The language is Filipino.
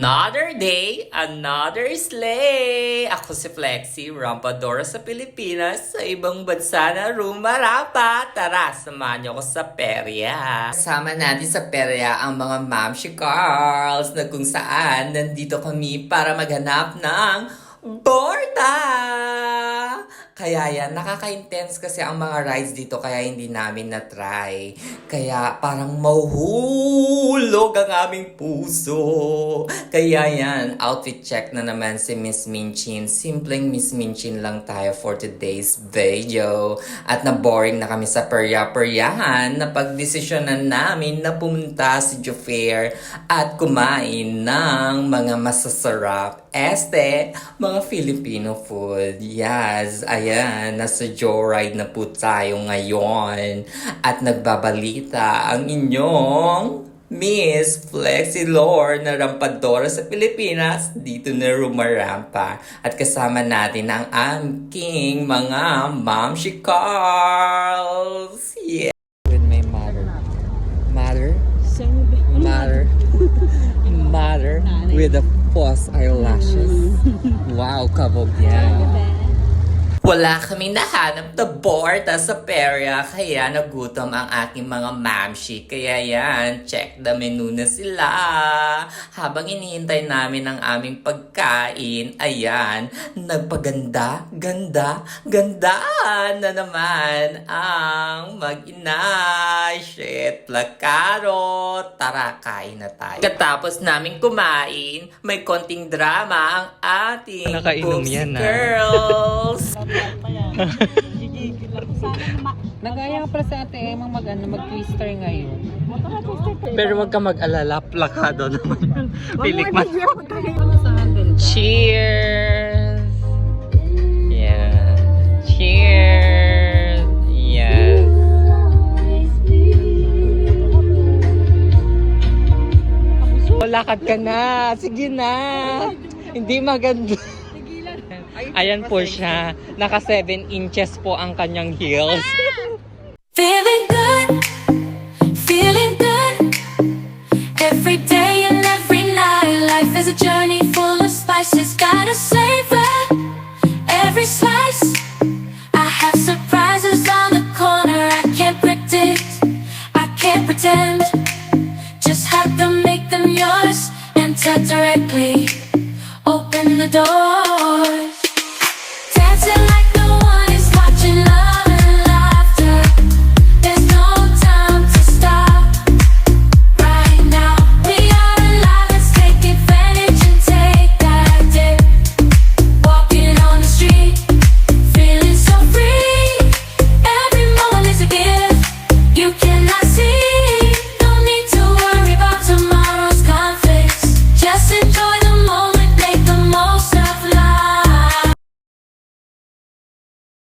Another day, another slay! Ako si Flexi, rampadora sa Pilipinas, sa ibang bansa na rumarapa. Tara, samahan niyo ako sa perya. Kasama natin sa perya ang mga Mamshi Carls na kung saan nandito kami para maghanap ng borda! Kaya yan, nakaka-intense kasi ang mga rides dito kaya hindi namin na-try. Kaya parang mahuhulog ang aming puso. Kaya yan, outfit check na naman si Miss Minchin. Simpleng Miss Minchin lang tayo for today's video. At na-boring na kami sa perya-peryahan. Napag-desisyonan namin na pumunta si Jofair at kumain ng mga masasarap mga Filipino food. Yes, ayan, nasa joyride na po tayo ngayon. At nagbabalita ang inyong Miss Flexi Lord na rampadora sa Pilipinas, dito na rumarampa. At kasama natin ang aking mga Mamshi Carls. Yeah. With my mother. Mother? Mother with the false eyelashes. Wow, kabog yan. Wala kaming nahanap na borda sa perya, kaya nagutom ang aking mga mamshi. Kaya yan, check the menu na sila. Habang inihintay namin ang aming pagkain, ayan, nagpaganda na naman ang mag-ina. Shit, plakaro. Tara, kain na tayo. Katapos namin kumain, may konting drama ang ating Nakainom Boopsy yan, Girls. Nagaya pala sa ate mag-twister ngayon. Pero wag ka mag-alala, plakado naman yun. Pilikman. Sa handle ka? Cheers! Yeah. Cheers! Yes. Lakad ka na. Sige na. Hindi maganda. Ayan po siya. Naka 7 inches po ang kanyang heels. Feeling good, every day and every night. Life is a journey full of spices, gotta savor every slice. I have surprises on the corner, I can't predict, I can't pretend. Just have to make them yours, enter directly, open the doors. Dancing like no one is watching, love and laughter. There's no time to stop right now. We are alive, let's take advantage and take that dip. Walking on the street, feeling so free. Every moment is a gift you cannot see.